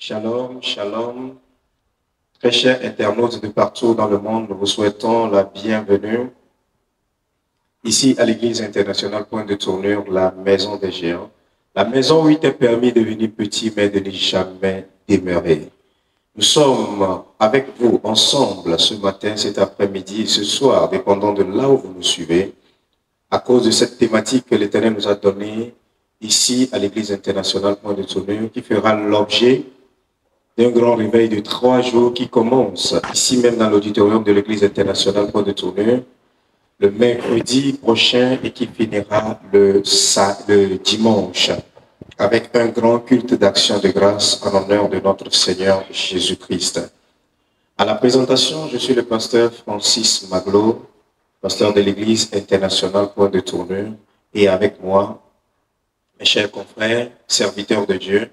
Shalom, shalom. Très chers internautes de partout dans le monde, nous vous souhaitons la bienvenue ici à l'Église internationale Point de Tournure, la maison des géants. La maison où il t'est permis de devenir petit, mais de n'y jamais demeurer. Nous sommes avec vous ensemble ce matin, cet après-midi et ce soir, dépendant de là où vous nous suivez, à cause de cette thématique que l'Éternel nous a donnée ici à l'Église internationale Point de Tournure, qui fera l'objet d'un grand réveil de 3 jours qui commence ici même dans l'auditorium de l'Église internationale Point de Tournure le mercredi prochain et qui finira le dimanche avec un grand culte d'action de grâce en honneur de notre Seigneur Jésus-Christ. À la présentation, je suis le pasteur Francis Maglo, pasteur de l'Église internationale Point de Tournure, et avec moi, mes chers confrères, serviteurs de Dieu,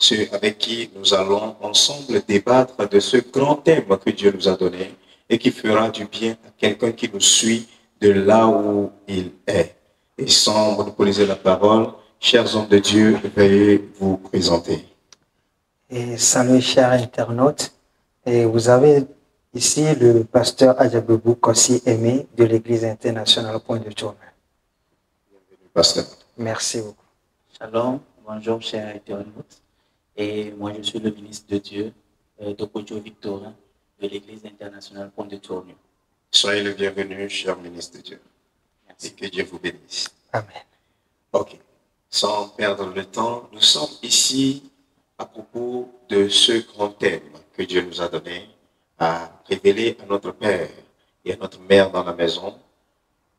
ceux avec qui nous allons ensemble débattre de ce grand thème que Dieu nous a donné et qui fera du bien à quelqu'un qui nous suit de là où il est. Et sans monopoliser la parole, chers hommes de Dieu, veuillez vous présenter. Et salut chers internautes. Et vous avez ici le pasteur Adjabebou Kossi Aimé de l'Église internationale Point de Tournure. Bienvenue, pasteur. Merci beaucoup. Shalom, bonjour chers internautes. Et moi je suis le ministre de Dieu, Dokojo Victorin, de l'Église internationale Point de Tournure. Soyez le bienvenu, cher ministre de Dieu. Merci. Et que Dieu vous bénisse. Amen. Ok. Sans perdre le temps, nous sommes ici à propos de ce grand thème que Dieu nous a donné à révéler à notre Père et à notre Mère dans la maison,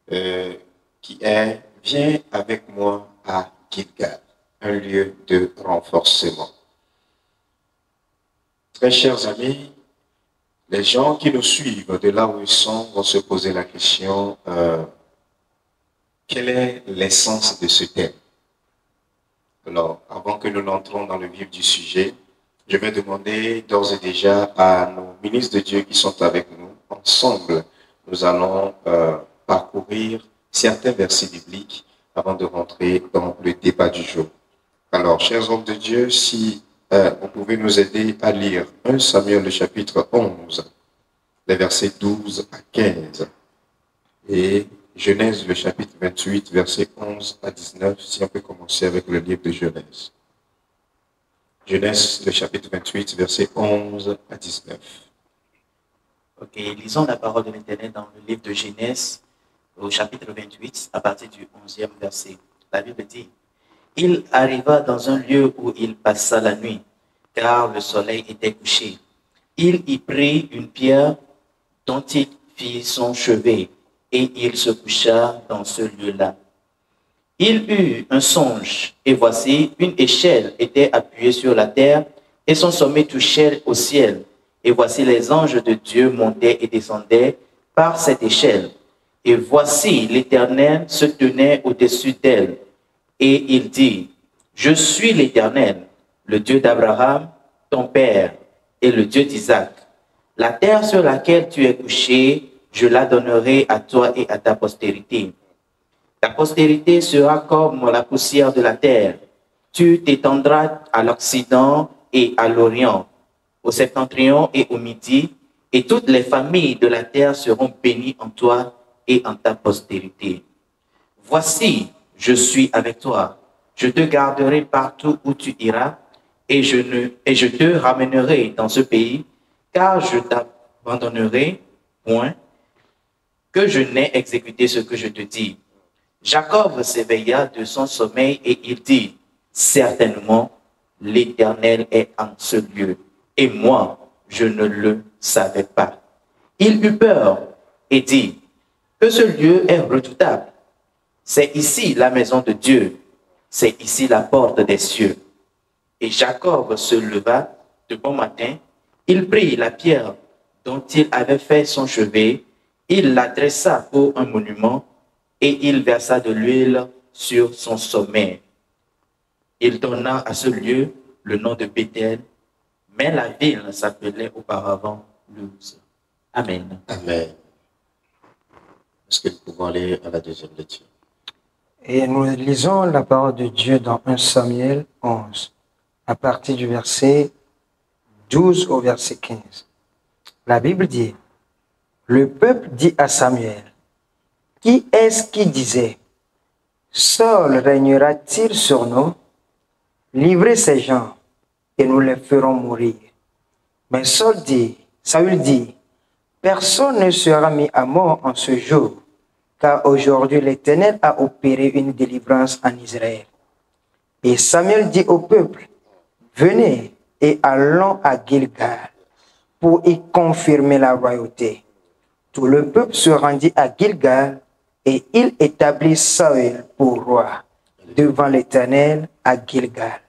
qui est « Viens avec moi à Gilgal », un lieu de renforcement. Très chers amis, les gens qui nous suivent de là où ils sont vont se poser la question quelle est l'essence de ce thème? Alors, avant que nous n'entrons dans le vif du sujet, je vais demander d'ores et déjà à nos ministres de Dieu qui sont avec nous. Ensemble, nous allons parcourir certains versets bibliques avant de rentrer dans le débat du jour. Alors, chers hommes de Dieu, si vous pouvez nous aider à lire 1 Samuel, le chapitre 11, les versets 12 à 15, et Genèse, le chapitre 28, versets 11 à 19, si on peut commencer avec le livre de Genèse. Genèse, le chapitre 28, versets 11 à 19. Ok, lisons la parole de l'Éternel dans le livre de Genèse, au chapitre 28, à partir du 11e verset. La Bible dit: Il arriva dans un lieu où il passa la nuit, car le soleil était couché. Il y prit une pierre dont il fit son chevet, et il se coucha dans ce lieu-là. Il eut un songe, et voici, une échelle était appuyée sur la terre, et son sommet touchait au ciel. Et voici, les anges de Dieu montaient et descendaient par cette échelle. Et voici, l'Éternel se tenait au-dessus d'elle. Et il dit: Je suis l'Éternel, le Dieu d'Abraham, ton père, et le Dieu d'Isaac. La terre sur laquelle tu es couché, je la donnerai à toi et à ta postérité. Ta postérité sera comme la poussière de la terre. Tu t'étendras à l'Occident et à l'Orient, au septentrion et au Midi, et toutes les familles de la terre seront bénies en toi et en ta postérité. Voici, je suis avec toi. Je te garderai partout où tu iras, et je te ramènerai dans ce pays, car je t'abandonnerai point que je n'ai exécuté ce que je te dis. Jacob s'éveilla de son sommeil et il dit: Certainement, l'Éternel est en ce lieu, et moi, je ne le savais pas. Il eut peur et dit que ce lieu est redoutable. C'est ici la maison de Dieu, c'est ici la porte des cieux. Et Jacob se leva de bon matin, il prit la pierre dont il avait fait son chevet, il la dressa pour un monument, et il versa de l'huile sur son sommet. Il donna à ce lieu le nom de Béthel, mais la ville s'appelait auparavant Luz. Amen. Amen. Est-ce que nous pouvons aller à la deuxième lecture? Et nous lisons la parole de Dieu dans 1 Samuel 11, à partir du verset 12 au verset 15. La Bible dit, le peuple dit à Samuel, qui est-ce qui disait, Saul régnera-t-il sur nous? Livrez ces gens et nous les ferons mourir. Mais Saül dit, personne ne sera mis à mort en ce jour, car aujourd'hui l'Éternel a opéré une délivrance en Israël. Et Samuel dit au peuple, venez et allons à Gilgal pour y confirmer la royauté. Tout le peuple se rendit à Gilgal et il établit Saül pour roi devant l'Éternel à Gilgal.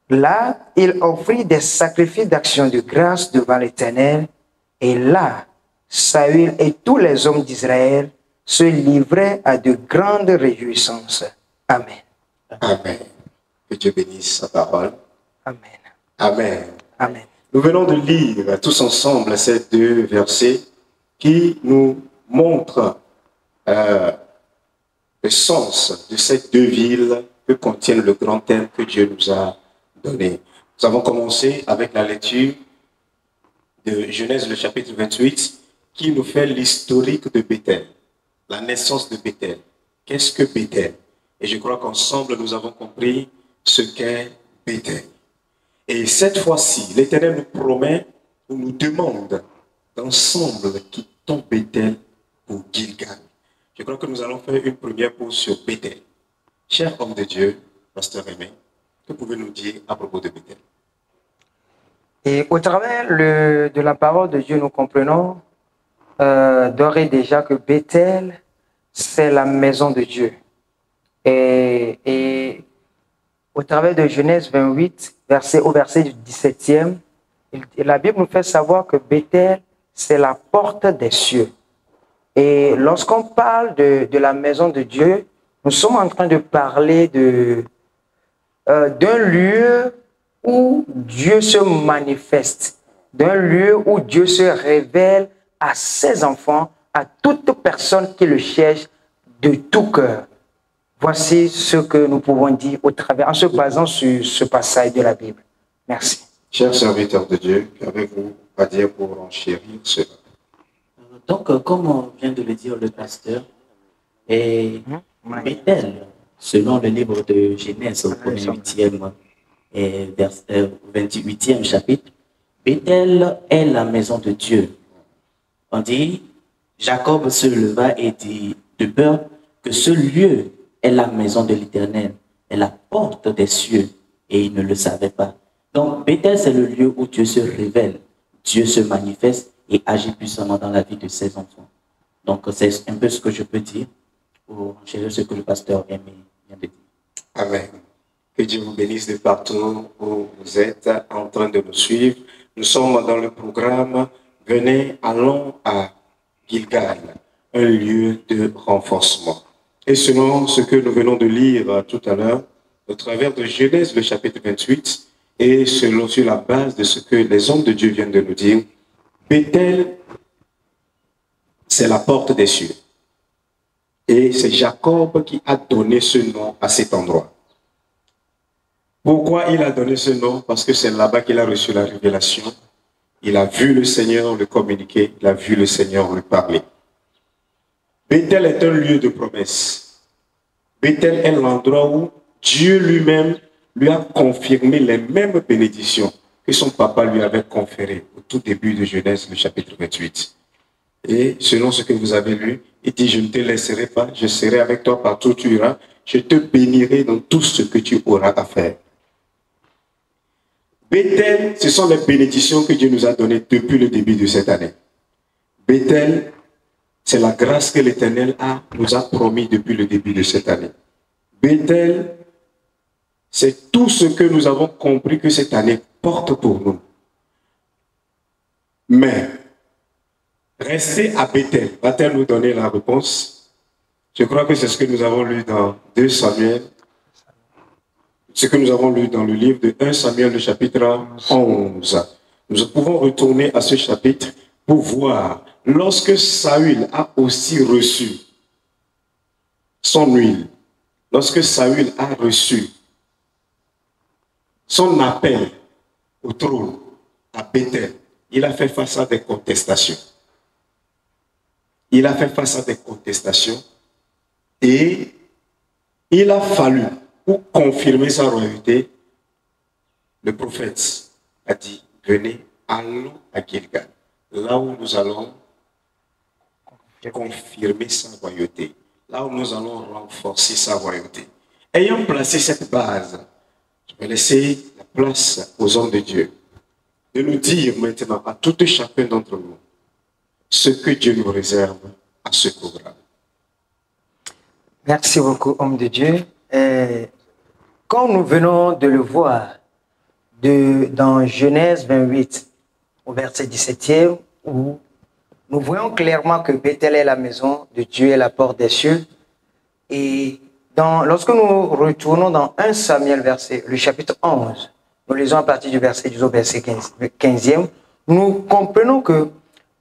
Là, il offrit des sacrifices d'action de grâce devant l'Éternel, et là, Saül et tous les hommes d'Israël se livraient à de grandes réjouissances. Amen. Amen. Que Dieu bénisse sa parole. Amen. Amen. Amen. Nous venons de lire tous ensemble ces deux versets qui nous montrent le sens de ces deux villes que contiennent le grand thème que Dieu nous a donné. Nous avons commencé avec la lecture de Genèse, le chapitre 28, qui nous fait l'historique de Béthel, la naissance de Béthel. Qu'est-ce que Béthel? Et je crois qu'ensemble, nous avons compris ce qu'est Béthel. Et cette fois-ci, l'Éternel nous promet ou nous demande d'ensemble quittons Béthel pour Gilgal. Je crois que nous allons faire une première pause sur Béthel. Cher homme de Dieu, pasteur Aimé, que pouvez-vous nous dire à propos de Béthel? Et au travers de la parole de Dieu, nous comprenons d'ores et déjà que Béthel, c'est la maison de Dieu. Et au travers de Genèse 28, au verset du 17e, la Bible nous fait savoir que Béthel, c'est la porte des cieux. Et lorsqu'on parle de la maison de Dieu, nous sommes en train de parler d'un lieu où Dieu se manifeste, d'un lieu où Dieu se révèle à ses enfants, à toute personne qui le cherche de tout cœur. Voici ce que nous pouvons dire au travers, en se basant sur ce passage de la Bible. Merci. Chers serviteurs de Dieu, qu'avez-vous à dire pour enchérir cela? Donc, comme on vient de le dire le pasteur, et Béthel, selon le livre de Genèse au 28e chapitre, Béthel est la maison de Dieu. On dit, Jacob se leva et dit de peur que ce lieu est la maison de l'Éternel, est la porte des cieux, et il ne le savait pas. Donc, Béthel, c'est le lieu où Dieu se révèle, Dieu se manifeste et agit puissamment dans la vie de ses enfants. Donc, c'est un peu ce que je peux dire pour enchérir ce que le pasteur Aimé vient de dire. Amen. Que Dieu vous bénisse de partout où vous êtes en train de nous suivre. Nous sommes dans le programme « Venez, allons à Gilgal », un lieu de renforcement. Et selon ce que nous venons de lire tout à l'heure, au travers de Genèse, le chapitre 28, et selon sur la base de ce que les hommes de Dieu viennent de nous dire, Béthel, c'est la porte des cieux. Et c'est Jacob qui a donné ce nom à cet endroit. Pourquoi il a donné ce nom? Parce que c'est là-bas qu'il a reçu la révélation. Il a vu le Seigneur le communiquer, il a vu le Seigneur lui parler. Béthel est un lieu de promesse. Béthel est l'endroit où Dieu lui-même lui a confirmé les mêmes bénédictions que son papa lui avait conférées au tout début de Genèse, le chapitre 28. Et selon ce que vous avez lu, il dit, je ne te laisserai pas, je serai avec toi partout où tu iras, je te bénirai dans tout ce que tu auras à faire. Béthel, ce sont les bénédictions que Dieu nous a données depuis le début de cette année. Béthel, c'est la grâce que l'Éternel nous a promis depuis le début de cette année. Béthel, c'est tout ce que nous avons compris que cette année porte pour nous. Mais, rester à Béthel, va-t-elle nous donner la réponse? Je crois que c'est ce que nous avons lu dans 2 Samuel, ce que nous avons lu dans le livre de 1 Samuel, le chapitre 11. Nous pouvons retourner à ce chapitre pour voir, lorsque Saül a aussi reçu son huile, lorsque Saül a reçu son appel au trône, à Bethel, il a fait face à des contestations. Il a fait face à des contestations et il a fallu, pour confirmer sa royauté, le prophète a dit, venez, allons à Gilgal, là où nous allons confirmer sa royauté, là où nous allons renforcer sa royauté. Ayant placé cette base, je vais laisser la place aux hommes de Dieu de nous dire maintenant à tout et chacun d'entre nous ce que Dieu nous réserve à ce programme. Merci beaucoup, homme de Dieu. Quand nous venons de le voir dans Genèse 28, au verset 17e, où nous voyons clairement que Bethel est la maison de Dieu et la porte des cieux. Et lorsque nous retournons dans 1 Samuel, le chapitre 11, nous lisons à partir du verset 10 au verset 15e, nous comprenons que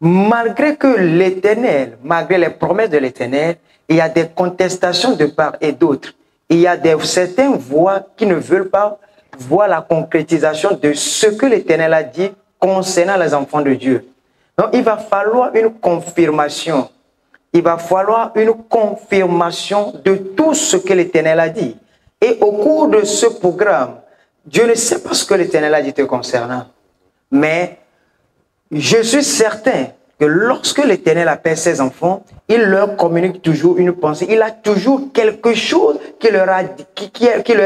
malgré que l'Éternel, malgré les promesses de l'Éternel, il y a des contestations de part et d'autre. Il y a certaines voix qui ne veulent pas voir la concrétisation de ce que l'Éternel a dit concernant les enfants de Dieu. Donc, il va falloir une confirmation. Il va falloir une confirmation de tout ce que l'Éternel a dit. Et au cours de ce programme, Dieu ne sait pas ce que l'Éternel a dit te concernant. Mais je suis certain que lorsque l'Éternel appelle ses enfants, il leur communique toujours une pensée. Il a toujours quelque chose qui leur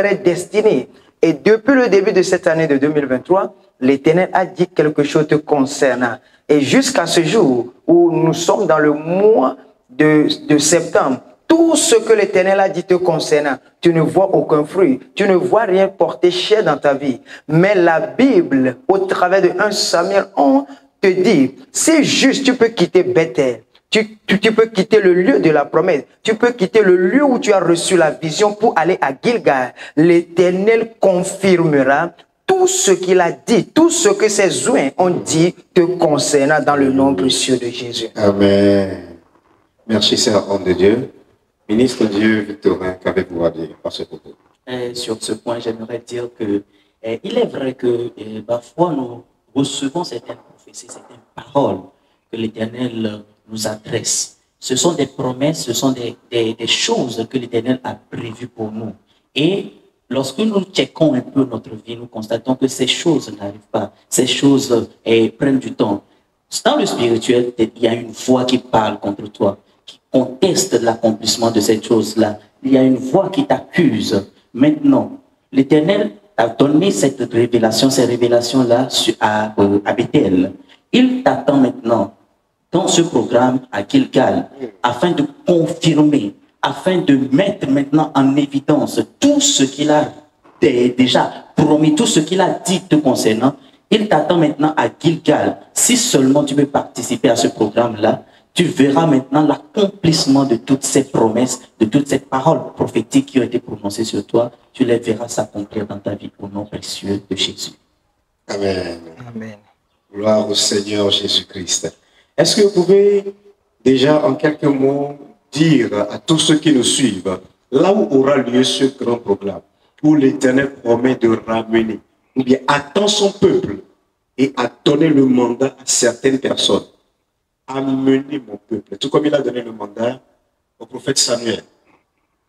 est destiné. Et depuis le début de cette année de 2023, l'Éternel a dit quelque chose te concernant. Et jusqu'à ce jour où nous sommes dans le mois de septembre, tout ce que l'Éternel a dit te concernant, tu ne vois aucun fruit, tu ne vois rien porter chair dans ta vie. Mais la Bible, au travers de 1 Samuel 11, te dit, c'est juste, tu peux quitter Bethel, tu peux quitter le lieu de la promesse, tu peux quitter le lieu où tu as reçu la vision pour aller à Gilgal. L'Éternel confirmera tout ce qu'il a dit, tout ce que ses oints ont dit te concernant dans le nom précieux de Jésus. Amen. Merci, Seigneur, homme de Dieu. Ministre Dieu Victorin, qu'avez-vous à dire par ce propos? Sur ce point, j'aimerais dire que il est vrai que parfois nous recevons certaines prophéties, certaines paroles que l'Éternel nous adresse. Ce sont des promesses, ce sont des choses que l'Éternel a prévues pour nous. Et lorsque nous checkons un peu notre vie, nous constatons que ces choses n'arrivent pas. Ces choses prennent du temps. Dans le spirituel, il y a une voix qui parle contre toi, qui conteste l'accomplissement de cette chose-là. Il y a une voix qui t'accuse. Maintenant, l'Éternel a donné cette révélation, ces révélations-là à Bethel. Il t'attend maintenant dans ce programme à Gilgal afin de confirmer, afin de mettre maintenant en évidence tout ce qu'il a déjà promis, tout ce qu'il a dit te concernant. Il t'attend maintenant à Gilgal. Si seulement tu veux participer à ce programme-là, tu verras maintenant l'accomplissement de toutes ces promesses, de toutes ces paroles prophétiques qui ont été prononcées sur toi. Tu les verras s'accomplir dans ta vie au nom précieux de Jésus. Amen. Amen. Gloire au Seigneur Jésus-Christ. Est-ce que vous pouvez déjà en quelques mots dire à tous ceux qui nous suivent, là où aura lieu ce grand programme, où l'Éternel promet de ramener, ou bien attend son peuple et a donné le mandat à certaines personnes. Amener mon peuple. Tout comme il a donné le mandat au prophète Samuel.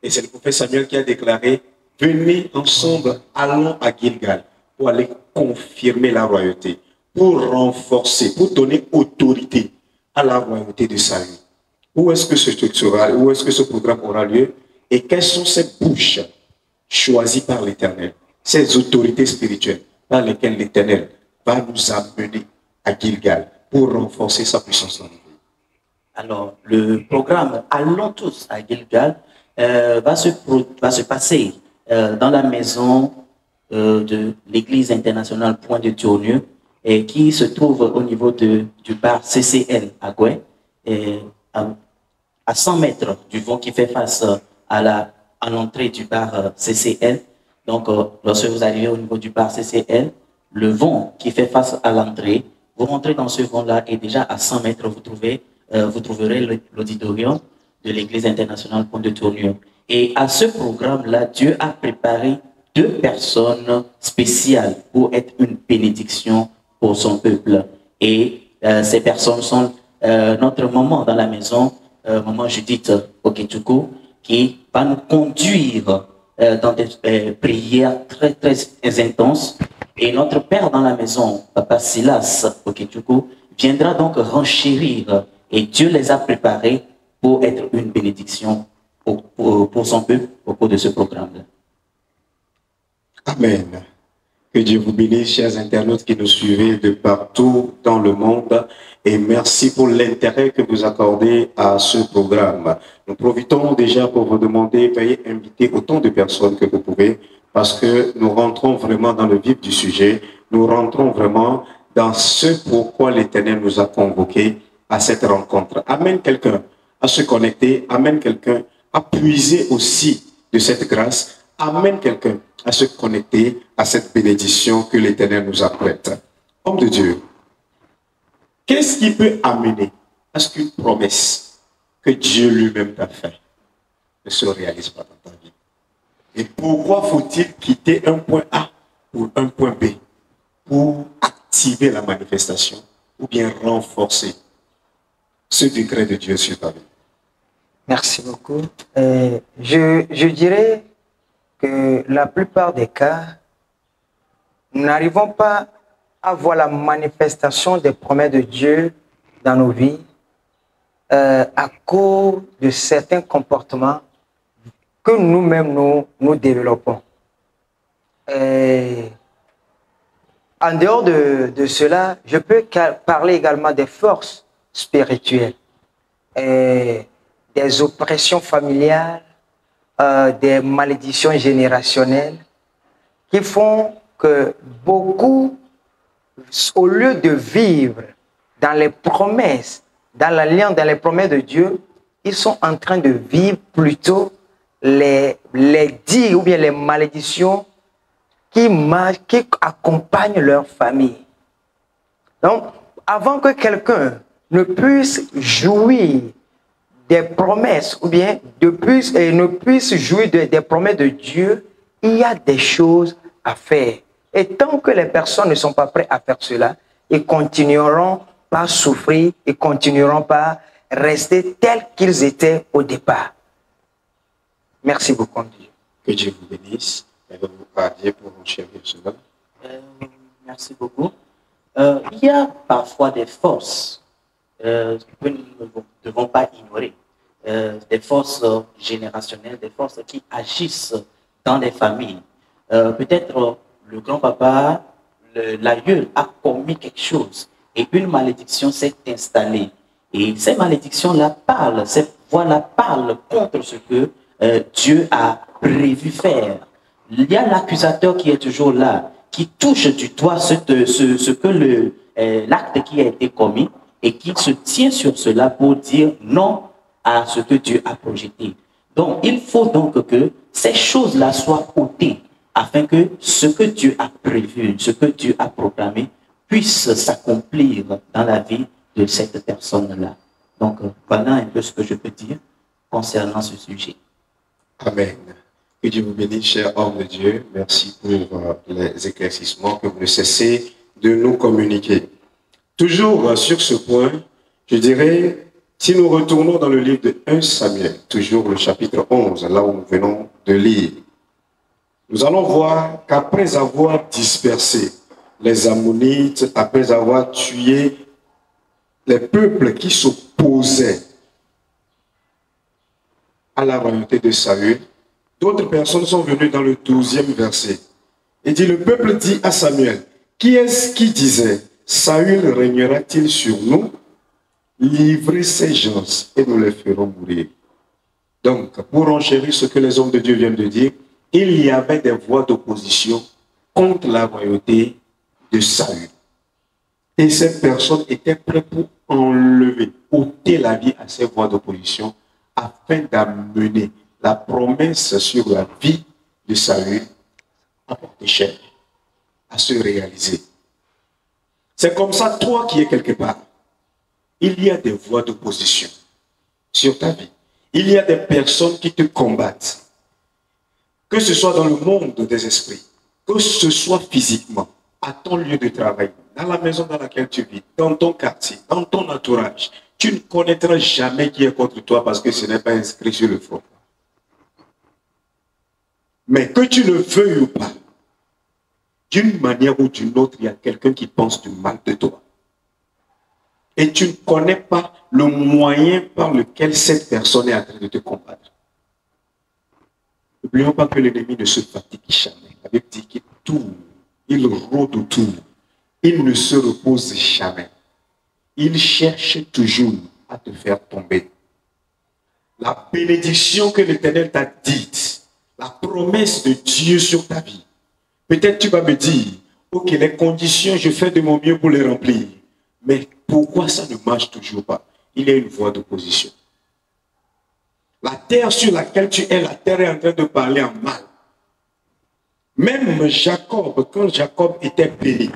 Et c'est le prophète Samuel qui a déclaré, venez ensemble, allons à Gilgal pour aller confirmer la royauté, pour renforcer, pour donner autorité à la royauté de Saül. Où est-ce que ce truc sera, où est-ce que ce programme aura lieu et quelles sont ces bouches choisies par l'Éternel, ces autorités spirituelles par lesquelles l'Éternel va nous amener à Gilgal pour renforcer sa puissance dans nos vies. Alors, le programme Allons tous à Gilgal va se passer dans la maison de l'Église internationale Point de Tournure et qui se trouve au niveau du bar CCL à Gouin, à 100 mètres du vent qui fait face à l'entrée du bar CCL. Donc, lorsque vous arrivez au niveau du bar CCL, le vent qui fait face à l'entrée, vous rentrez dans ce vent-là et déjà à 100 mètres, vous trouverez l'auditorium de l'Église internationale Point de Tournure. Et à ce programme-là, Dieu a préparé 2 personnes spéciales pour être une bénédiction pour son peuple. Et ces personnes sont notre maman dans la maison, maman Judith Okechukwu, qui va nous conduire dans des prières très, très intenses. Et notre père dans la maison, papa Silas Okechukwu, viendra donc renchérir. Et Dieu les a préparés pour être une bénédiction pour son peuple au cours de ce programme-là. Amen. Que Dieu vous bénisse, chers internautes qui nous suivez de partout dans le monde. Et merci pour l'intérêt que vous accordez à ce programme. Nous profitons déjà pour vous demander, veuillez inviter autant de personnes que vous pouvez, parce que nous rentrons vraiment dans le vif du sujet. Nous rentrons vraiment dans ce pourquoi l'Éternel nous a convoqués à cette rencontre. Amène quelqu'un à se connecter, amène quelqu'un à puiser aussi de cette grâce, amène quelqu'un à se connecter à cette bénédiction que l'Éternel nous apprête. Homme de Dieu, qu'est-ce qui peut amener à ce qu'une promesse que Dieu lui-même t'a faite ne se réalise pas dans ta vie? Et pourquoi faut-il quitter un point A pour un point B pour activer la manifestation ou bien renforcer ce décret de Dieu sur ta vie? Merci beaucoup. Je dirais que la plupart des cas, nous n'arrivons pas à voir la manifestation des promesses de Dieu dans nos vies à cause de certains comportements que nous-mêmes nous développons. En dehors de cela, je peux parler également des forces spirituelles, des oppressions familiales, des malédictions générationnelles qui font que beaucoup, au lieu de vivre dans les promesses, dans l'alliance, dans les promesses de Dieu, ils sont en train de vivre plutôt les dits ou bien les malédictions qui accompagnent leur famille. Donc, avant que quelqu'un ne puisse jouir des promesses ou bien ne puisse jouir des promesses de Dieu, il y a des choses à faire. Et tant que les personnes ne sont pas prêtes à faire cela, ils continueront par souffrir, ils continueront par rester tels qu'ils étaient au départ. Merci beaucoup. Que Dieu vous bénisse. Avez-vous à dire pour enchérir cela? Merci beaucoup. Il y a parfois des forces que nous ne devons pas ignorer. Des forces générationnelles, des forces qui agissent dans les familles. Peut-être le grand-papa, l'aïeul a commis quelque chose et une malédiction s'est installée. Et ces malédictions-là parlent, ces voix-là parlent contre ce que Dieu a prévu faire. Il y a l'accusateur qui est toujours là, qui touche du doigt l'acte qui a été commis et qui se tient sur cela pour dire non à ce que Dieu a projeté. Donc, il faut donc que ces choses-là soient ôtées afin que ce que Dieu a prévu, ce que Dieu a proclamé, puisse s'accomplir dans la vie de cette personne-là. Donc, voilà un peu ce que je peux dire concernant ce sujet. Amen. Que Dieu vous bénisse, cher homme de Dieu. Merci pour les éclaircissements que vous ne cessez de nous communiquer. Toujours sur ce point, je dirais, si nous retournons dans le livre de 1 Samuel, toujours le chapitre 11, là où nous venons de lire, nous allons voir qu'après avoir dispersé les Ammonites, après avoir tué les peuples qui s'opposaient à la royauté de Saül, d'autres personnes sont venues dans le 12e verset. Et dit, le peuple dit à Samuel, qui est-ce qui disait, Saül régnera-t-il sur nous? Livrez ces gens et nous les ferons mourir. Donc, pour enchérir ce que les hommes de Dieu viennent de dire, il y avait des voix d'opposition contre la royauté de Saül. Et ces personnes étaient prêtes pour enlever, ôter la vie à ces voix d'opposition afin d'amener la promesse sur la vie de Saül à porter chair, à se réaliser. C'est comme ça, toi qui es quelque part, il y a des voies d'opposition sur ta vie. Il y a des personnes qui te combattent. Que ce soit dans le monde des esprits, que ce soit physiquement, à ton lieu de travail, dans la maison dans laquelle tu vis, dans ton quartier, dans ton entourage, tu ne connaîtras jamais qui est contre toi parce que ce n'est pas inscrit sur le front. Mais que tu le veuilles ou pas, d'une manière ou d'une autre, il y a quelqu'un qui pense du mal de toi. Et tu ne connais pas le moyen par lequel cette personne est en train de te combattre. N'oublions pas que l'ennemi ne se fatigue jamais. La Bible dit qu'il tourne, il rôde autour, il ne se repose jamais. Il cherche toujours à te faire tomber. La bénédiction que l'Éternel t'a dite, la promesse de Dieu sur ta vie, peut-être tu vas me dire, ok, les conditions, je fais de mon mieux pour les remplir. Mais pourquoi ça ne marche toujours pas? Il y a une voie d'opposition. La terre sur laquelle tu es, la terre est en train de parler en mal. Même Jacob, quand Jacob était béni,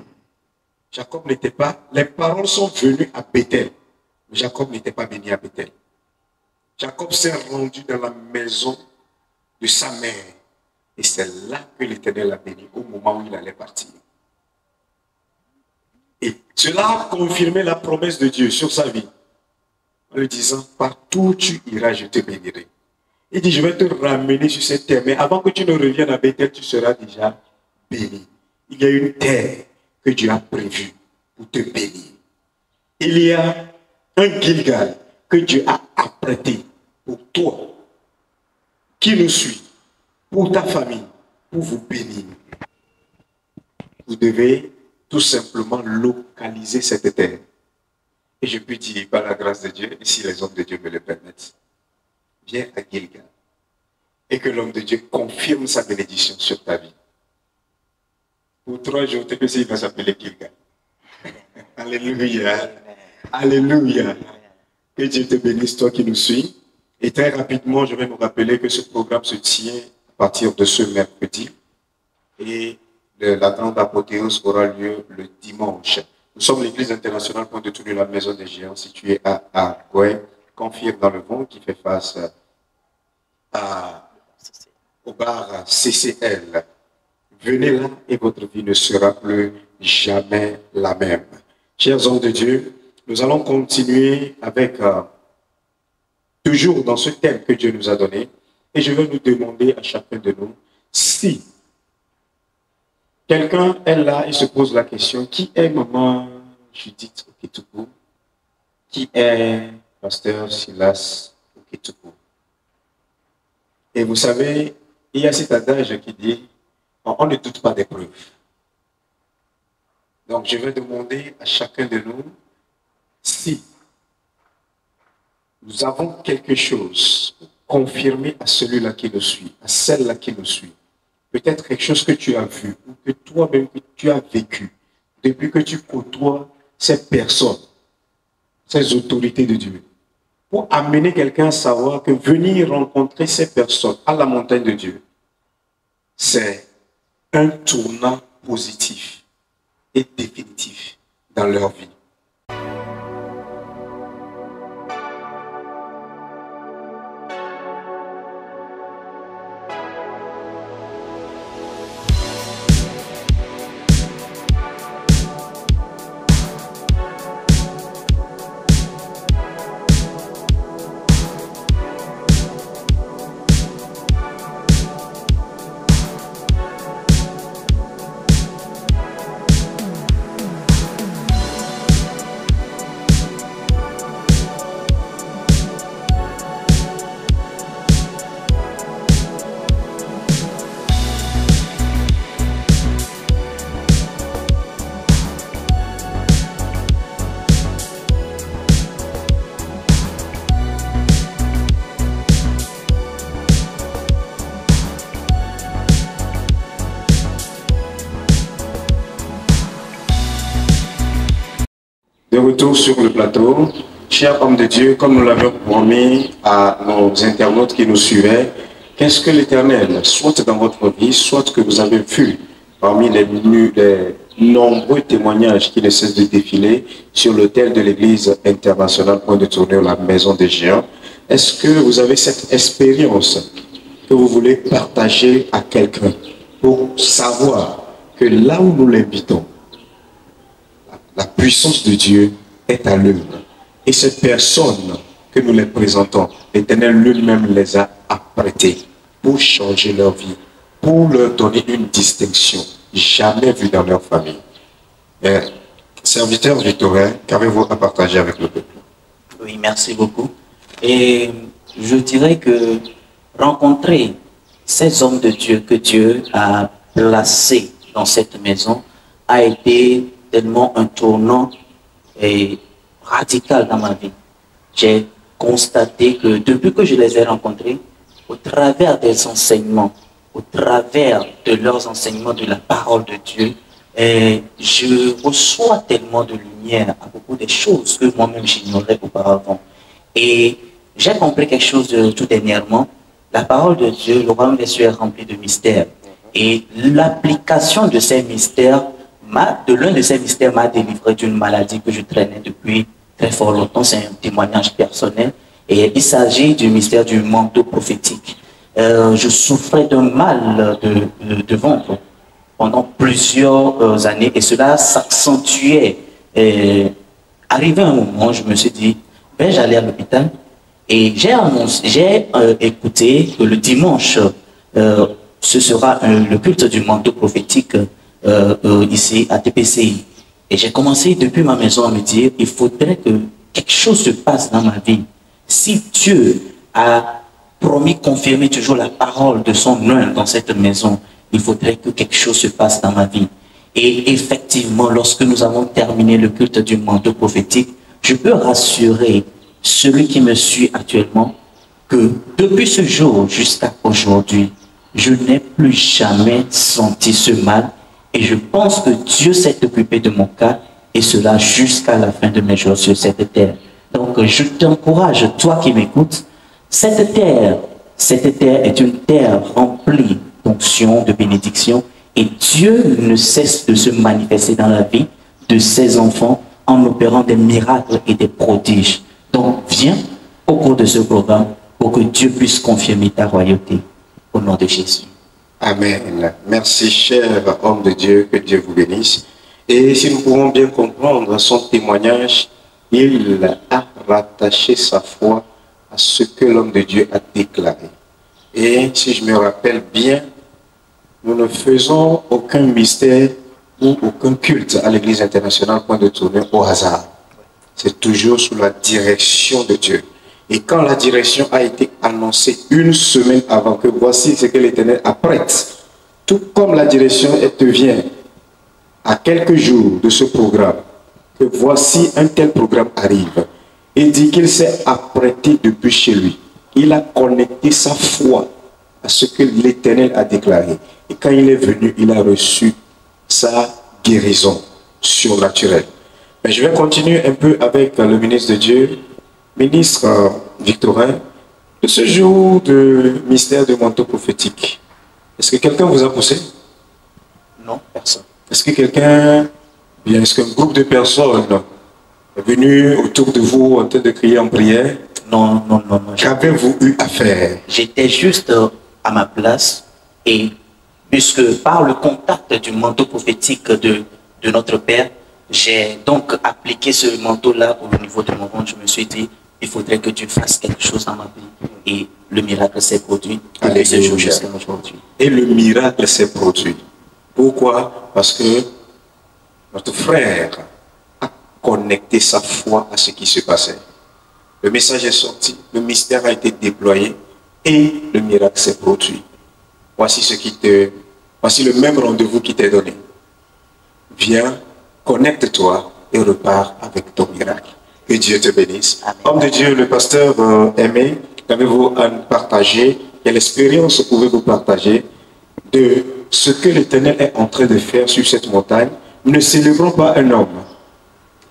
Jacob n'était pas, les paroles sont venues à Bethel. Mais Jacob n'était pas béni à Bethel. Jacob s'est rendu dans la maison de sa mère. Et c'est là que l'Éternel l'a béni, au moment où il allait partir. Et cela a confirmé la promesse de Dieu sur sa vie. En lui disant, partout où tu iras, je te bénirai. Il dit, je vais te ramener sur cette terre. Mais avant que tu ne reviennes à Bethel, tu seras déjà béni. Il y a une terre que Dieu a prévue pour te bénir. Il y a un Gilgal que Dieu a apprêté pour toi, qui nous suit, pour ta famille, pour vous bénir. Vous devez tout simplement localiser cette terre. Et je peux dire, par la grâce de Dieu, et si les hommes de Dieu me le permettent, viens à Gilgal. Et que l'homme de Dieu confirme sa bénédiction sur ta vie. Pour 3 jours, tu sais, il va s'appeler Gilgal. Alléluia. Alléluia. Que Dieu te bénisse, toi qui nous suis. Et très rapidement, je vais nous rappeler que ce programme se tient à partir de ce mercredi. Et la grande apothéose aura lieu le dimanche. Nous sommes l'Église internationale Point de Tournure, la maison des géants, située à Agoué, Confire dans le vent, qui fait face au bar CCL. Venez là et votre vie ne sera plus jamais la même. Chers hommes de Dieu, nous allons continuer avec, toujours dans ce thème que Dieu nous a donné, et je vais nous demander à chacun de nous, si quelqu'un est là et se pose la question, qui est maman Judith Oketoukou? Qui est pasteur Silas Oketoukou? Et vous savez, il y a cet adage qui dit, on ne doute pas des preuves. Donc je vais demander à chacun de nous, si nous avons quelque chose pour confirmer à celui-là qui nous suit, à celle-là qui nous suit, peut-être quelque chose que tu as vu ou que toi-même que tu as vécu depuis que tu côtoies ces personnes, ces autorités de Dieu, pour amener quelqu'un à savoir que venir rencontrer ces personnes à la montagne de Dieu, c'est un tournant positif et définitif dans leur vie. De retour sur le plateau, chers hommes de Dieu, comme nous l'avions promis à nos internautes qui nous suivaient, qu'est-ce que l'Éternel, soit dans votre vie, soit que vous avez vu parmi les nombreux témoignages qui ne cessent de défiler sur l'autel de l'Église internationale Point de Tournure, la maison des géants, est-ce que vous avez cette expérience que vous voulez partager à quelqu'un pour savoir que là où nous l'invitons, la La puissance de Dieu est à l'œuvre. Et ces personnes que nous les présentons, l'Éternel lui-même les a apprêtées pour changer leur vie, pour leur donner une distinction jamais vue dans leur famille. Serviteur Victorin, qu'avez-vous à partager avec le peuple? Oui, merci beaucoup. Et je dirais que rencontrer ces hommes de Dieu que Dieu a placés dans cette maison a été tellement un tournant et radical dans ma vie. J'ai constaté que depuis que je les ai rencontrés, au travers des enseignements, au travers de leurs enseignements de la parole de Dieu, je reçois tellement de lumière à propos des choses que moi-même j'ignorais auparavant. Et j'ai compris quelque chose de tout dernièrement. La parole de Dieu, le royaume des cieux est rempli de mystères. Et l'application de ces mystères, de l'un de ces mystères m'a délivré d'une maladie que je traînais depuis très fort longtemps. C'est un témoignage personnel. Et il s'agit du mystère du manteau prophétique. Je souffrais d'un mal de ventre pendant plusieurs années et cela s'accentuait. Arrivé un moment, je me suis dit, vais-je aller à l'hôpital? Et j'ai écouté que le dimanche, ce sera le culte du manteau prophétique ici à TPCI. Et j'ai commencé depuis ma maison à me dire, il faudrait que quelque chose se passe dans ma vie. Si Dieu a promis confirmer toujours la parole de son nom dans cette maison, il faudrait que quelque chose se passe dans ma vie. Et effectivement, lorsque nous avons terminé le culte du manteau prophétique, je peux rassurer celui qui me suit actuellement que depuis ce jour jusqu'à aujourd'hui, je n'ai plus jamais senti ce mal et je pense que Dieu s'est occupé de mon cas et cela jusqu'à la fin de mes jours sur cette terre. Donc je t'encourage, toi qui m'écoutes, cette terre est une terre remplie d'onction, de bénédiction et Dieu ne cesse de se manifester dans la vie de ses enfants en opérant des miracles et des prodiges. Donc, viens au cours de ce programme pour que Dieu puisse confirmer ta royauté. Au nom de Jésus. Amen. Merci, cher homme de Dieu, que Dieu vous bénisse. Et si nous pouvons bien comprendre son témoignage, il a rattaché sa foi à ce que l'homme de Dieu a déclaré. Et si je me rappelle bien, nous ne faisons aucun mystère ou aucun culte à l'Église internationale point de tourner au hasard. C'est toujours sous la direction de Dieu. Et quand la direction a été annoncée une semaine avant que voici ce que l'Éternel apprête, tout comme la direction te vient à quelques jours de ce programme, que voici un tel programme arrive, il dit qu'il s'est apprêté depuis chez lui. Il a connecté sa foi à ce que l'Éternel a déclaré. Et quand il est venu, il a reçu sa guérison surnaturelle. Mais je vais continuer un peu avec le ministre de Dieu, ministre Victorin, de ce jour de mystère de manteau prophétique. Est-ce que quelqu'un vous a poussé? Non, personne. Est-ce que est-ce qu'un groupe de personnes est venu autour de vous en train de crier en prière? Non. Qu'avez-vous eu à faire? J'étais juste à ma place et puisque par le contact du manteau prophétique de notre Père, j'ai donc appliqué ce manteau-là au niveau de mon ventre. Je me suis dit, il faudrait que Dieu fasse quelque chose dans ma vie. Et le miracle s'est produit depuis ce jour jusqu'à aujourd'hui. Et le miracle s'est produit. Pourquoi? Parce que notre frère a connecté sa foi à ce qui se passait. Le message est sorti, le mystère a été déployé et le miracle s'est produit. Voici le même rendez-vous qui t'est donné. Viens, connecte-toi et repars avec ton miracle. Que Dieu te bénisse. Amen. Homme de Dieu, le pasteur Aimé, qu'avez-vous à partager? Quelle expérience pouvez-vous partager de ce que l'Éternel est en train de faire sur cette montagne? Nous ne célébrons pas un homme,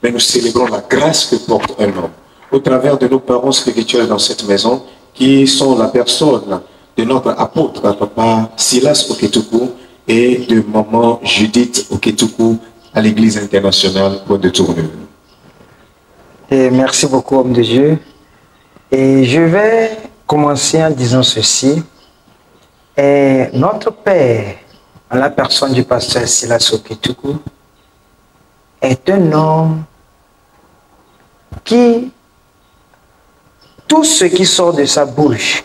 mais nous célébrons la grâce que porte un homme. Au travers de nos parents spirituels dans cette maison, qui sont la personne de notre apôtre, papa Silas Oketoukou, et de maman Judith Oketoukou à l'Église internationale Point de Tournure. Et merci beaucoup, homme de Dieu. Et je vais commencer en disant ceci. Et notre Père, en la personne du pasteur Silas Oketoukou, est un homme qui, tout ce qui sort de sa bouche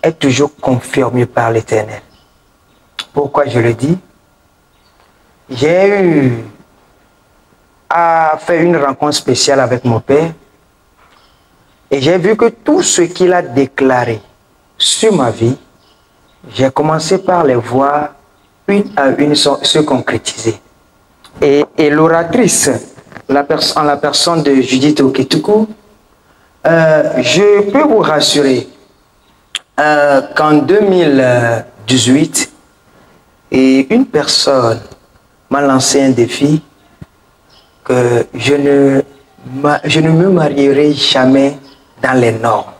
est toujours confirmé par l'Éternel. Pourquoi je le dis? J'ai eu à faire une rencontre spéciale avec mon père et j'ai vu que tout ce qu'il a déclaré sur ma vie, j'ai commencé par les voir une à une se concrétiser. Et l'oratrice, en la personne de Judith Okituku, je peux vous rassurer qu'en 2018, une personne m'a lancé un défi que je ne me marierai jamais dans les normes.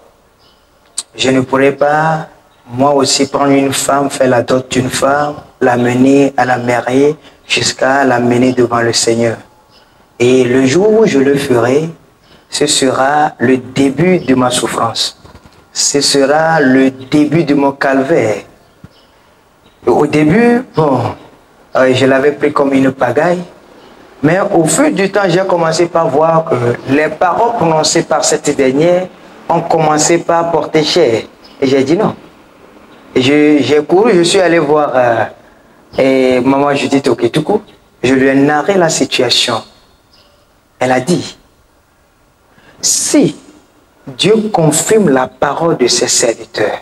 Je ne pourrais pas, moi aussi, prendre une femme, faire la dot d'une femme, la mener à la marier jusqu'à la mener devant le Seigneur. Et le jour où je le ferai, ce sera le début de ma souffrance. Ce sera le début de mon calvaire. Au début, bon, je l'avais pris comme une pagaille, mais au fil du temps, j'ai commencé par voir que les paroles prononcées par cette dernière ont commencé par porter cher. Et j'ai dit non. J'ai couru, je suis allé voir maman Judith Okituku. Je lui ai narré la situation. Elle a dit, si Dieu confirme la parole de ses serviteurs,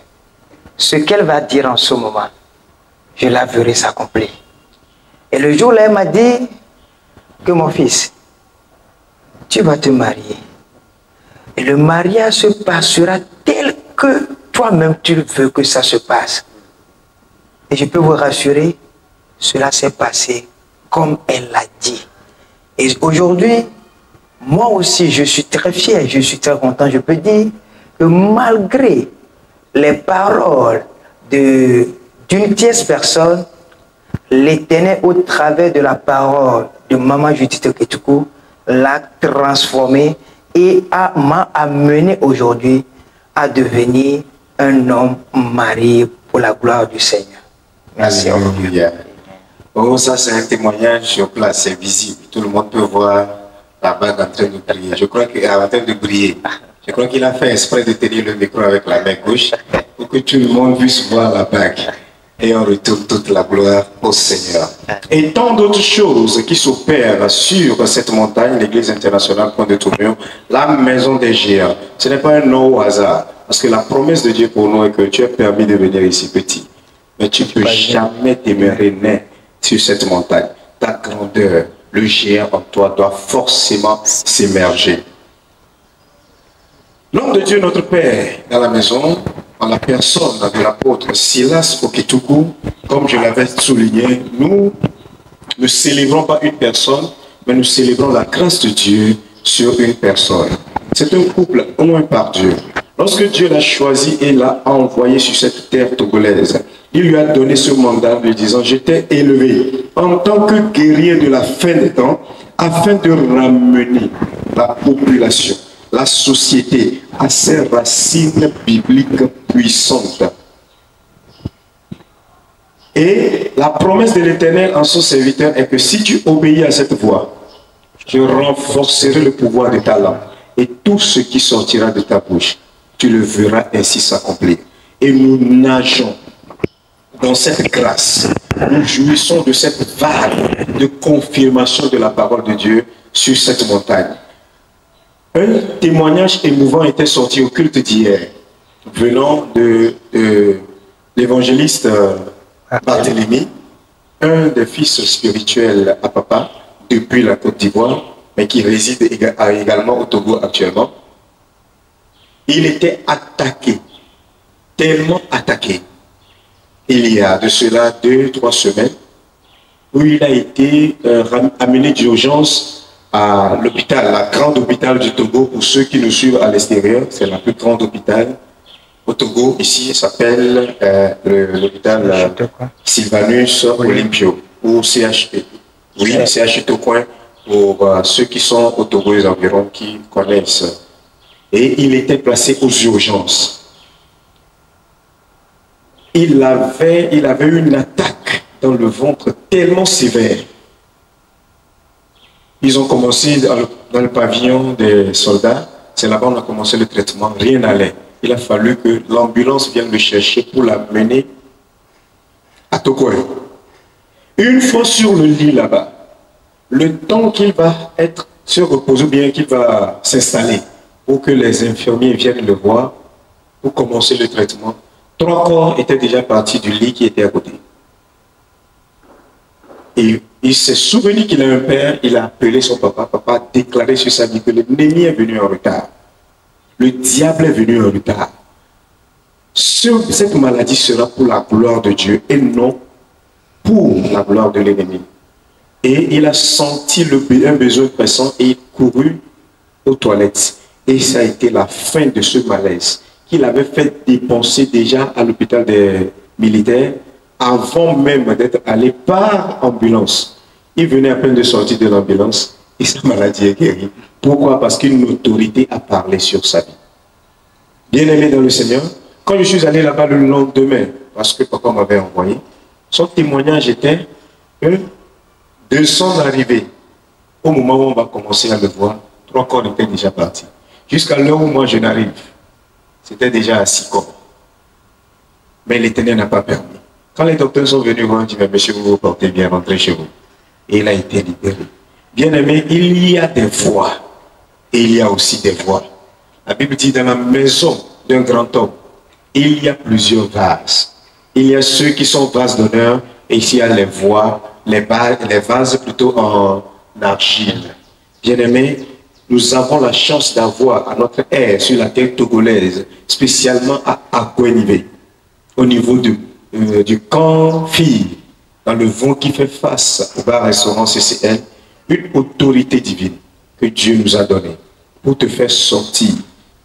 ce qu'elle va dire en ce moment, je la verrai s'accomplir. Et le jour-là, elle m'a dit que mon fils, tu vas te marier. Et le mariage se passera tel que toi-même tu veux que ça se passe. Et je peux vous rassurer, cela s'est passé comme elle l'a dit. Et aujourd'hui, moi aussi, je suis très fier, je suis très content. Je peux dire que malgré les paroles d'une tierce personne, l'Éternel, au travers de la parole de Maman Judith Okituku, l'a transformé et m'a amené aujourd'hui à devenir un homme marié pour la gloire du Seigneur. Merci. Alléluia. Oh, ça c'est un témoignage sur place, c'est visible. Tout le monde peut voir la bague en train de briller. Je crois qu'il est en train de briller. Je crois qu'il a fait exprès de tenir le micro avec la main gauche pour que tout le monde puisse voir la bague. Et on retourne toute la gloire au Seigneur. Et tant d'autres choses qui s'opèrent sur cette montagne, l'Église internationale Point de Tournure, la maison des géants. Ce n'est pas un nom au hasard. Parce que la promesse de Dieu pour nous est que tu es permis de venir ici petit. Mais tu ne peux jamais demeurer né sur cette montagne. Ta grandeur, le géant en toi doit forcément s'émerger. L'homme de Dieu, notre Père, dans la maison, en la personne de l'apôtre Silas Okituku, comme je l'avais souligné, nous ne célébrons pas une personne, mais nous célébrons la grâce de Dieu sur une personne. C'est un couple oint par Dieu. Lorsque Dieu l'a choisi et l'a envoyé sur cette terre togolaise, il lui a donné ce mandat lui disant, je t'ai élevé en tant que guerrier de la fin des temps, afin de ramener la population, la société à ses racines bibliques puissantes. Et la promesse de l'Éternel en son serviteur est que si tu obéis à cette voix, je renforcerai le pouvoir de ta langue et tout ce qui sortira de ta bouche, tu le verras ainsi s'accomplir. Et nous nageons dans cette grâce, nous jouissons de cette vague de confirmation de la parole de Dieu sur cette montagne. Un témoignage émouvant était sorti au culte d'hier, venant de l'évangéliste Barthélemy, un des fils spirituels à papa, depuis la Côte d'Ivoire, mais qui réside également au Togo actuellement. Il était attaqué, tellement attaqué, il y a de cela 2-3 semaines, où il a été amené d'urgence à l'hôpital, la grande hôpital du Togo. Pour ceux qui nous suivent à l'extérieur, c'est la plus grande hôpital au Togo. Ici, ça s'appelle l'hôpital Sylvanus Olympio, ou CHP. Oui, CHP au coin, pour ceux qui sont au Togo et environs, qui connaissent. Et il était placé aux urgences. Il avait une attaque dans le ventre tellement sévère. Ils ont commencé dans le pavillon des soldats. C'est là-bas qu'on a commencé le traitement. Rien n'allait. Il a fallu que l'ambulance vienne le chercher pour l'amener à Tokore. Une fois sur le lit là-bas, le temps qu'il va se reposer ou bien qu'il va s'installer pour que les infirmiers viennent le voir pour commencer le traitement, 3 corps étaient déjà partis du lit qui était à côté. Et il s'est souvenu qu'il a un père, il a appelé son papa. Papa a déclaré sur sa vie que l'ennemi est venu en retard. Le diable est venu en retard. Cette maladie sera pour la gloire de Dieu et non pour la gloire de l'ennemi. Et il a senti un besoin pressant et il courut aux toilettes. Et ça a été la fin de ce malaise qu'il avait fait dépenser déjà à l'hôpital des militaires avant même d'être allé par ambulance. Il venait à peine de sortir de l'ambulance et sa maladie est guérie. Pourquoi? Parce qu'une autorité a parlé sur sa vie. Bien-aimé dans le Seigneur, quand je suis allé là-bas le lendemain, parce que papa m'avait envoyé, son témoignage était que 200 arrivés. Au moment où on va commencer à le voir, 3 corps étaient déjà partis. Jusqu'à l'heure où moi je n'arrive, c'était déjà à 6 corps. Mais l'Éternel n'a pas permis. Quand les docteurs sont venus voir, on dit, mais monsieur, vous vous portez bien, rentrez chez vous. Et il a été libéré. Bien aimé, il y a des voies et il y a aussi des voies. La Bible dit, dans la maison d'un grand homme, il y a plusieurs vases. Il y a ceux qui sont vases d'honneur et ici il y a les voies, les vases plutôt en argile. Bien aimé, nous avons la chance d'avoir à notre aire sur la terre togolaise, spécialement à Akwenibé, au niveau du camp Fille, dans le vent qui fait face au bar-restaurant CCL, une autorité divine que Dieu nous a donnée pour te faire sortir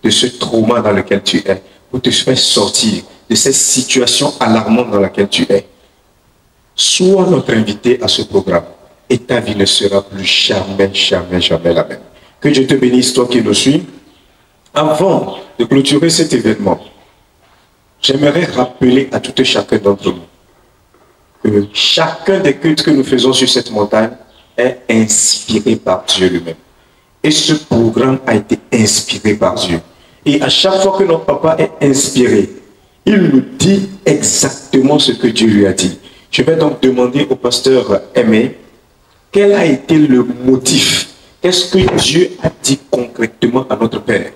de ce trauma dans lequel tu es, pour te faire sortir de cette situation alarmante dans laquelle tu es. Sois notre invité à ce programme et ta vie ne sera plus jamais, jamais, jamais la même. Que Dieu te bénisse, toi qui nous suis. Avant de clôturer cet événement, j'aimerais rappeler à tout et chacun d'entre nous que chacun des cultes que nous faisons sur cette montagne est inspiré par Dieu lui-même. Et ce programme a été inspiré par Dieu. Et à chaque fois que notre papa est inspiré, il nous dit exactement ce que Dieu lui a dit. Je vais donc demander au pasteur Aimé, quel a été le motif? Qu'est-ce que Dieu a dit concrètement à notre Père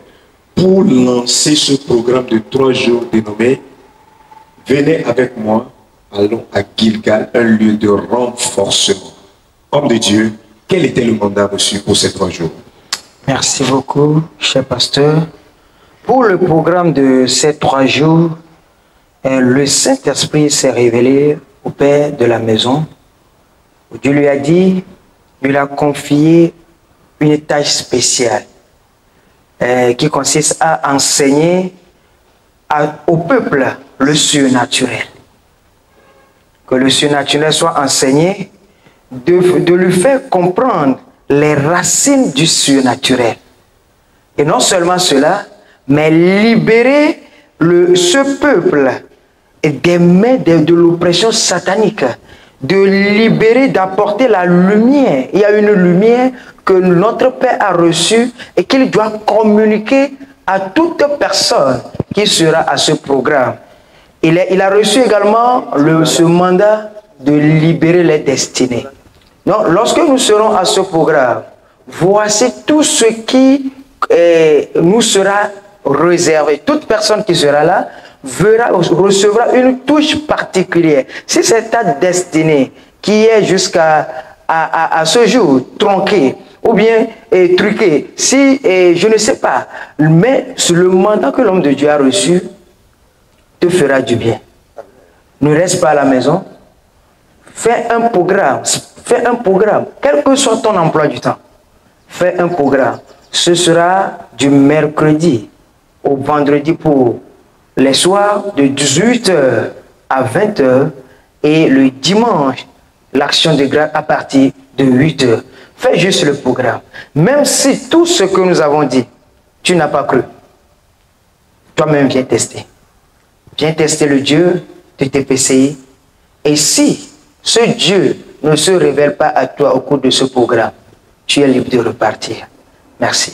pour lancer ce programme de 3 jours dénommé « Venez avec moi, allons à Gilgal, un lieu de renforcement ». Homme de Dieu, quel était le mandat reçu pour ces 3 jours? Merci beaucoup, cher pasteur. Pour le programme de ces 3 jours, le Saint-Esprit s'est révélé au père de la maison. Dieu lui a dit, il a confié une tâche spéciale qui consiste à enseigner au peuple le surnaturel. Que le surnaturel soit enseigné, de lui faire comprendre les racines du surnaturel. Et non seulement cela, mais libérer ce peuple des mains de l'oppression satanique, de libérer, d'apporter la lumière. Il y a une lumière que notre Père a reçue et qu'il doit communiquer à toute personne qui sera à ce programme. Il a reçu également ce mandat de libérer les destinées. Donc, lorsque nous serons à ce programme, voici tout ce qui nous sera réservé. Toute personne qui sera là recevra une touche particulière. Si c'est ta destinée qui est jusqu'à ce jour tronquée ou bien truquée, si je ne sais pas, mais le mandat que l'homme de Dieu a reçu te fera du bien. Ne reste pas à la maison. Fais un programme, quel que soit ton emploi du temps. Fais un programme. Ce sera du mercredi au vendredi pour les soirs de 18h à 20h et le dimanche, l'action de grâce à partir de 8h. Fais juste le programme. Même si tout ce que nous avons dit, tu n'as pas cru, toi-même viens tester. Viens tester le Dieu de TPCI. Et si ce Dieu ne se révèle pas à toi au cours de ce programme, tu es libre de repartir. Merci.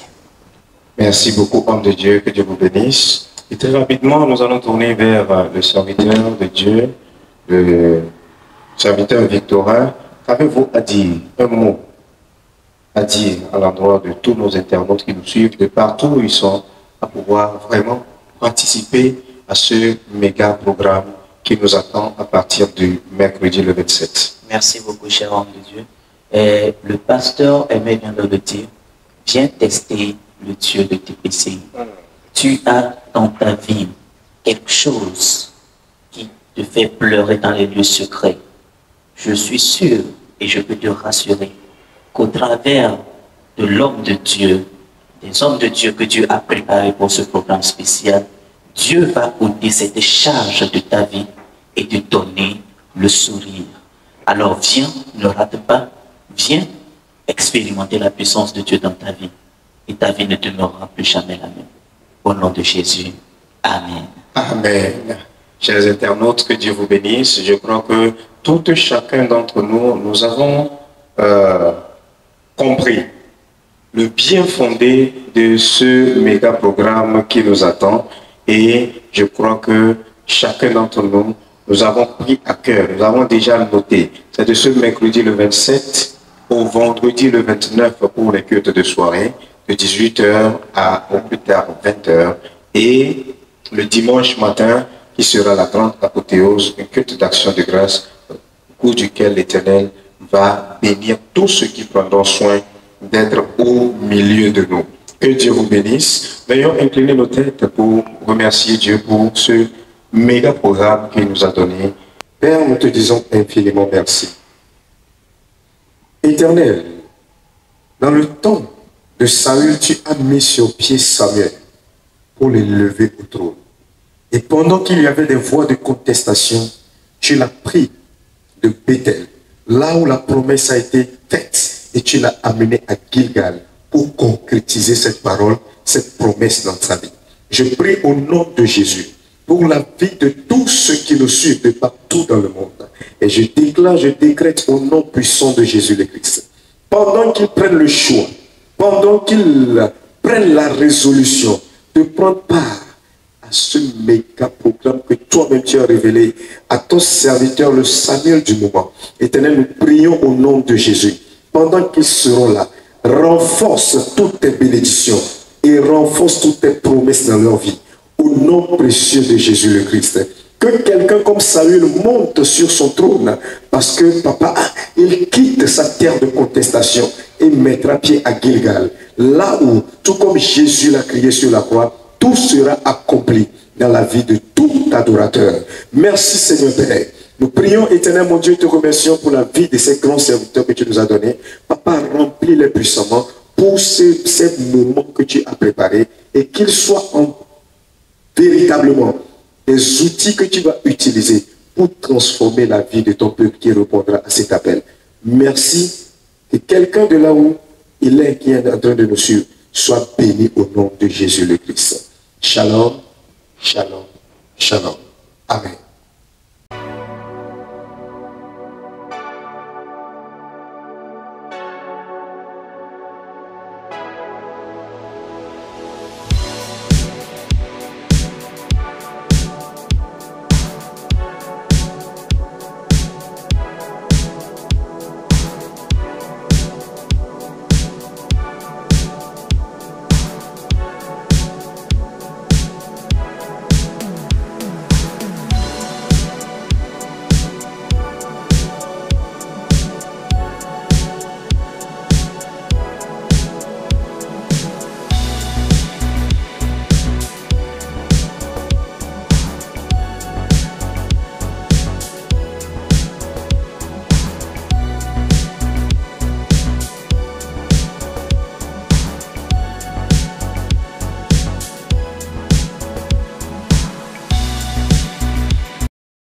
Merci beaucoup, homme de Dieu, que Dieu vous bénisse. Et très rapidement, nous allons tourner vers le serviteur de Dieu, le serviteur Victorin. Qu'avez-vous à dire? Un mot à dire à l'endroit de tous nos internautes qui nous suivent de partout où ils sont, à pouvoir vraiment participer à ce méga programme qui nous attend à partir du mercredi le 27. Merci beaucoup, cher homme de Dieu. Le pasteur aimait bien le dire, viens tester le Dieu de TPC. Tu as dans ta vie quelque chose qui te fait pleurer dans les lieux secrets. Je suis sûr et je peux te rassurer qu'au travers de l'homme de Dieu, des hommes de Dieu que Dieu a préparés pour ce programme spécial, Dieu va ôter cette charge de ta vie et te donner le sourire. Alors viens, ne rate pas, viens expérimenter la puissance de Dieu dans ta vie et ta vie ne demeurera plus jamais la même. Au nom de Jésus, Amen. Amen. Chers internautes, que Dieu vous bénisse. Je crois que tout et chacun d'entre nous, nous avons compris le bien fondé de ce méga programme qui nous attend. Et je crois que chacun d'entre nous, nous avons pris à cœur, nous avons déjà noté. C'est de ce mercredi le 27 au vendredi le 29 pour les cultes de soirée, de 18h à au plus tard 20h. Et le dimanche matin, qui sera la grande apothéose, un culte d'action de grâce, au cours duquel l'Éternel va bénir tous ceux qui prendront soin d'être au milieu de nous. Que Dieu vous bénisse. Veuillons incliner nos têtes pour remercier Dieu pour ce méga programme qu'il nous a donné. Père, nous te disons infiniment merci. Éternel, dans le temps de Saül, tu as mis sur pied Samuel pour l'élever au trône. Et pendant qu'il y avait des voix de contestation, tu l'as pris de Bethel, là où la promesse a été faite, et tu l'as amené à Gilgal pour concrétiser cette parole, cette promesse dans sa vie. Je prie au nom de Jésus pour la vie de tous ceux qui nous suivent de partout dans le monde. Et je déclare, je décrète au nom puissant de Jésus le Christ. Pendant qu'ils prennent le choix, pendant qu'ils prennent la résolution de prendre part à ce méga programme que toi-même tu as révélé à ton serviteur, le Samuel du moment. Éternel, nous prions au nom de Jésus. Pendant qu'ils seront là, renforce toutes tes bénédictions et renforce toutes tes promesses dans leur vie. Au nom précieux de Jésus le Christ. Que quelqu'un comme Saül monte sur son trône parce que papa, il quitte sa terre de contestation et mettra pied à Gilgal. Là où, tout comme Jésus l'a crié sur la croix, tout sera accompli dans la vie de tout adorateur. Merci Seigneur Père. Nous prions, éternel mon Dieu, te remercions pour la vie de ces grands serviteurs que tu nous as donnés. Papa, remplis-les puissamment pour ces moments que tu as préparés et qu'ils soient véritablement des outils que tu vas utiliser pour transformer la vie de ton peuple qui répondra à cet appel. Merci que quelqu'un de là où il est, qui est en train de nous suivre, soit béni au nom de Jésus le Christ. Shalom, shalom, shalom. Amen.